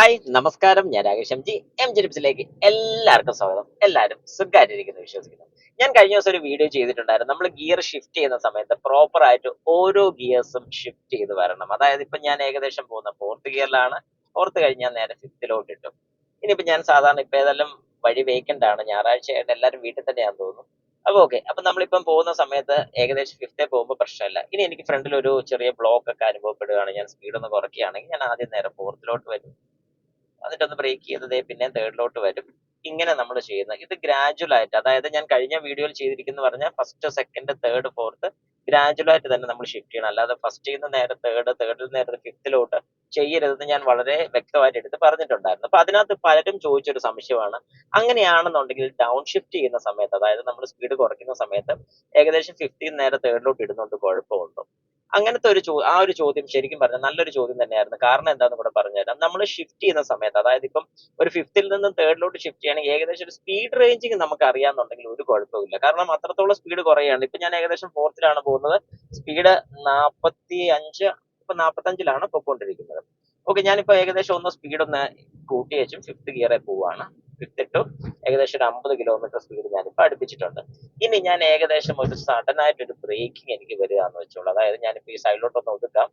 Hi നമസ്കാരം, ഞാൻ Rakesh M G ടിപ്സിലേക്ക് എല്ലാവർക്കും സ്വാഗതം. എല്ലാവരും സുഖമായിട്ടിരിക്കുന്നു വിശ്വസിക്കുന്നു. ഞാൻ കഴിഞ്ഞ ദിവസം ഒരു വീഡിയോ ചെയ്തിട്ടുണ്ടായിരുന്നു. നമ്മൾ ഗിയർ ഷിഫ്റ്റ് ചെയ്യുന്ന സമയത്ത് പ്രോപ്പർ ആയിട്ട് ഓരോ ഗിയേഴ്സും ഷിഫ്റ്റ് ചെയ്ത് വരണം. അതായത് ഇപ്പൊ ഞാൻ ഏകദേശം പോകുന്ന ഫോർത്ത് ഗിയറിലാണ്. ഫോർത്ത് കഴിഞ്ഞ് ഞാൻ നേരെ ഫിഫ്തിലോട്ട് ഇട്ടു. ഇനിയിപ്പോ ഞാൻ സാധാരണ ഇപ്പൊ ഏതെല്ലാം വഴി വേക്കന്റ് ആണ്, ഞായറാഴ്ചയായിട്ട് എല്ലാവരും വീട്ടിൽ തന്നെയാണെന്ന് തോന്നുന്നു. അപ്പൊ ഓക്കെ, അപ്പൊ നമ്മളിപ്പം പോകുന്ന സമയത്ത് ഏകദേശം ഫിഫ്തേ പോകുമ്പോൾ പ്രശ്നമില്ല. ഇനി എനിക്ക് ഫ്രണ്ടിൽ ഒരു ചെറിയ ബ്ലോക്ക് ഒക്കെ അനുഭവപ്പെടുകയാണ്, ഞാൻ സ്പീഡ് ഒന്ന് കുറയ്ക്കുകയാണെങ്കിൽ ഞാൻ ആദ്യം നേരെ ഫോർത്തിലോട്ട് വരും. എന്നിട്ടൊന്ന് ബ്രേക്ക് ചെയ്ത് ദേ പിന്നെ തേർഡിലോട്ട് വരും. ഇങ്ങനെ നമ്മൾ ചെയ്യുന്നത്. ഇത് ഗ്രാജുവൽ ആയിട്ട്, അതായത് ഞാൻ കഴിഞ്ഞ വീഡിയോയിൽ ചെയ്തിരിക്കുന്ന പറഞ്ഞാൽ first, second, third, fourth gradual ആയിട്ട് തന്നെ നമ്മൾ ഷിഫ്റ്റ് ചെയ്യണം. അല്ലാതെ ഫസ്റ്റിൽ നിന്ന് നേരെ തേർഡ്, തേർഡിൽ നിന്ന് നേരെ ഫിഫ്തിലോട്ട് ചെയ്യരുതെന്ന് ഞാൻ വളരെ വ്യക്തമായിട്ട് എടുത്ത് പറഞ്ഞിട്ടുണ്ടായിരുന്നു. അപ്പൊ അതിനകത്ത് പലരും ചോദിച്ചൊരു സംശയമാണ്, അങ്ങനെയാണെന്നുണ്ടെങ്കിൽ ഡൗൺ ഷിഫ്റ്റ് ചെയ്യുന്ന സമയത്ത്, അതായത് നമ്മൾ സ്പീഡ് കുറയ്ക്കുന്ന സമയത്ത് ഏകദേശം ഫിഫ്റ്റിയിൽ നേരെ തേർഡിലോട്ട് ഇടുന്നുണ്ട് കുഴപ്പമുണ്ടോ? അങ്ങനത്തെ ആ ഒരു ചോദ്യം ശരിക്കും പറഞ്ഞാൽ നല്ലൊരു ചോദ്യം തന്നെയായിരുന്നു. കാരണം എന്താണെന്ന് കൂടെ പറഞ്ഞുതരാം. നമ്മൾ ഷിഫ്റ്റ് ചെയ്യുന്ന സമയത്ത്, അതായത് ഇപ്പം ഒരു ഫിഫ്തിൽ നിന്ന് തേർഡിലോട്ട് ഷിഫ്റ്റ് ചെയ്യണമെങ്കിൽ ഏകദേശം ഒരു സ്പീഡ് റേഞ്ചിങ് നമുക്ക് അറിയാമെന്നുണ്ടെങ്കിൽ ഒരു കുഴപ്പമില്ല. കാരണം അത്രത്തോളം സ്പീഡ് കുറയാണ്. ഇപ്പൊ ഞാൻ ഏകദേശം ഫോർത്തിലാണ് പോകുന്നത്. സ്പീഡ് 45, ഇപ്പൊ 45ലാണ് പൊയ്ക്കൊണ്ടിരിക്കുന്നത്. ഓക്കെ, ഞാനിപ്പോ ഏകദേശം ഒന്ന് സ്പീഡ് ഒന്ന് കൂട്ടി വെച്ചും ഫിഫ്ത് ഗിയറിൽ പോവാണ്. ഫിഫ്ത് ടു ഏകദേശം ഒരു 50 കിലോമീറ്റർ സ്പീഡ് ഞാനിപ്പോ അടുപ്പിച്ചിട്ടുണ്ട്. ഇനി ഞാൻ ഏകദേശം ഒരു സഡൻ ആയിട്ട് ഒരു ബ്രേക്കിംഗ് എനിക്ക് വരിക എന്ന് വെച്ചോളൂ. അതായത് ഞാനിപ്പോ ഈ സൈഡിലോട്ടൊന്ന് ഒതുക്കാം.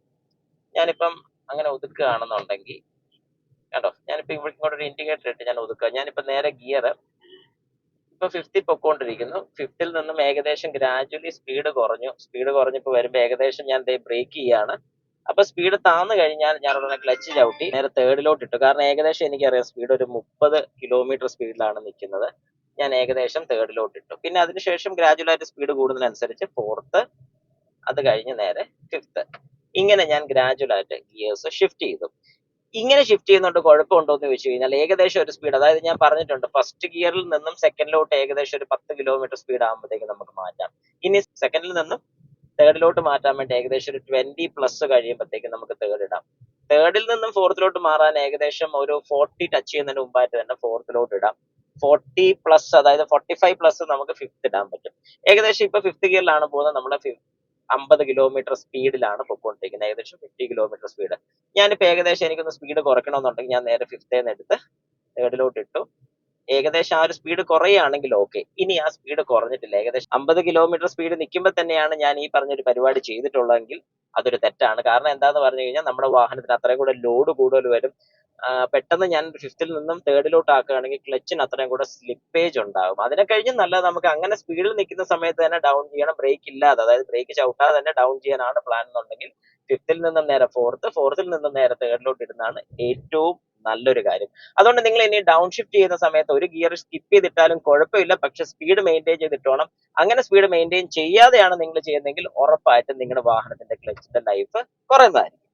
ഞാനിപ്പം അങ്ങനെ ഒതുക്കുകയാണെന്നുണ്ടെങ്കിൽ കണ്ടോ, ഞാനിപ്പോ ഇവിടെ ഇങ്ങോട്ടൊരു ഇൻഡിക്കേറ്റർ ഇട്ട് ഞാൻ ഒതുക്കുക. ഞാനിപ്പോ നേരെ ഗിയർ ഇപ്പൊ ഫിഫ്തിൽ പൊക്കോണ്ടിരിക്കുന്നു. ഫിഫ്തിൽ നിന്നും ഏകദേശം ഗ്രാജുവലി സ്പീഡ് കുറഞ്ഞു. സ്പീഡ് കുറഞ്ഞിപ്പോ വരുമ്പോ ഏകദേശം ഞാൻ ബ്രേക്ക് ചെയ്യാണ്. അപ്പൊ സ്പീഡ് താന്നു കഴിഞ്ഞാൽ ഞാൻ ഉടനെ ക്ലച്ച് ചവിട്ടി നേരെ തേർഡിലോട്ട് ഇട്ടു. കാരണം ഏകദേശം എനിക്കറിയാം സ്പീഡ് ഒരു 30 കിലോമീറ്റർ സ്പീഡിലാണ് നിൽക്കുന്നത്. ഞാൻ ഏകദേശം തേർഡിലോട്ട് ഇട്ടു. പിന്നെ അതിനുശേഷം ഗ്രാജുവൽ ആയിട്ട് സ്പീഡ് കൂടുന്നതിനനുസരിച്ച് ഫോർത്ത്, അത് കഴിഞ്ഞ് നേരെ ഫിഫ്ത്, ഇങ്ങനെ ഞാൻ ഗ്രാജുവൽ ആയിട്ട് ഗിയേഴ്സ് ഷിഫ്റ്റ് ചെയ്തു. ഇങ്ങനെ ഷിഫ്റ്റ് ചെയ്യുന്നുണ്ട് കുഴപ്പമുണ്ടോ എന്ന് ചോദിച്ചു കഴിഞ്ഞാൽ ഏകദേശം ഒരു സ്പീഡ്, അതായത് ഞാൻ പറഞ്ഞിട്ടുണ്ട് ഫസ്റ്റ് ഗിയറിൽ നിന്നും സെക്കൻഡിലോട്ട് ഏകദേശം ഒരു 10 കിലോമീറ്റർ സ്പീഡ് ആകുമ്പോഴത്തേക്ക് നമുക്ക് മാറ്റാം. ഇനി സെക്കൻഡിൽ നിന്നും തേർഡിലോട്ട് മാറ്റാൻ വേണ്ടി ഏകദേശം ഒരു 20 പ്ലസ് കഴിയുമ്പോഴത്തേക്ക് നമുക്ക് തേർഡ് ഇടാം. തേർഡിൽ നിന്നും ഫോർത്തിലോട്ട് മാറാൻ ഏകദേശം ഒരു 40 ടച്ച് ചെയ്യുന്നതിന് മുമ്പായിട്ട് തന്നെ ഫോർത്തിലോട്ട് ഇടാം. 40 പ്ലസ്, അതായത് 45 പ്ലസ് നമുക്ക് ഫിഫ്ത് ഇടാൻ പറ്റും. ഏകദേശം ഇപ്പൊ ഫിഫ്ത് ഗിയറിലാണ് പോകുന്നത്. നമ്മുടെ 50 കിലോമീറ്റർ സ്പീഡിലാണ് പൊയ്ക്കൊണ്ടിരിക്കുന്നത്, ഏകദേശം 50 കിലോമീറ്റർ സ്പീഡ്. ഞാനിപ്പോ ഏകദേശം എനിക്കൊന്ന് സ്പീഡ് കുറയ്ക്കണമെന്നുണ്ടെങ്കിൽ ഞാൻ നേരെ ഫിഫ്തേന്ന് എടുത്ത് തേർഡിലോട്ട് ഇട്ടു. ഏകദേശം ആ ഒരു സ്പീഡ് കുറയുകയാണെങ്കിൽ ഓക്കെ. ഇനി ആ സ്പീഡ് കുറഞ്ഞിട്ടില്ല, ഏകദേശം 50 കിലോമീറ്റർ സ്പീഡ് നിൽക്കുമ്പോൾ തന്നെയാണ് ഞാൻ ഈ പറഞ്ഞൊരു പരിപാടി ചെയ്തിട്ടുള്ളതെങ്കിൽ അതൊരു തെറ്റാണ്. കാരണം എന്താന്ന് പറഞ്ഞു കഴിഞ്ഞാൽ നമ്മുടെ വാഹനത്തിന് അത്രയും കൂടെ ലോഡ് കൂടുതൽ വരും. പെട്ടെന്ന് ഞാൻ ഫിഫ്തിൽ നിന്നും തേർഡിലോട്ട് ആക്കുകയാണെങ്കിൽ ക്ലച്ചിന് അത്രയും കൂടെ സ്ലിപ്പേജ് ഉണ്ടാകും. അതിനെ കഴിഞ്ഞ് നല്ലത് നമുക്ക് അങ്ങനെ സ്പീഡിൽ നിൽക്കുന്ന സമയത്ത് തന്നെ ഡൗൺ ചെയ്യണം, ബ്രേക്ക് ഇല്ലാതെ, അതായത് ബ്രേക്ക് ചവിട്ടാതെ തന്നെ ഡൗൺ ചെയ്യാനാണ് പ്ലാൻ എന്നുണ്ടെങ്കിൽ ഫിഫ്തിൽ നിന്നും നേരെ ഫോർത്തിൽ നിന്നും നേരെ തേർഡിലോട്ട് ഇടുന്നതാണ് ഏറ്റവും നല്ലൊരു കാര്യം. അതുകൊണ്ട് നിങ്ങൾ ഇനി ഡൗൺ ഷിഫ്റ്റ് ചെയ്യുന്ന സമയത്ത് ഒരു ഗിയർ സ്കിപ്പ് ചെയ്തിട്ടാലും കുഴപ്പമില്ല, പക്ഷെ സ്പീഡ് മെയിൻറ്റെയിൻ ചെയ്തിട്ടോണം. അങ്ങനെ സ്പീഡ് മെയിൻറ്റെയിൻ ചെയ്യാതെയാണ് നിങ്ങൾ ചെയ്യുന്നതെങ്കിൽ ഉറപ്പായിട്ടും നിങ്ങളുടെ വാഹനത്തിന്റെ ക്ലച്ചിന്റെ ലൈഫ് കുറയുന്നതായിരിക്കും.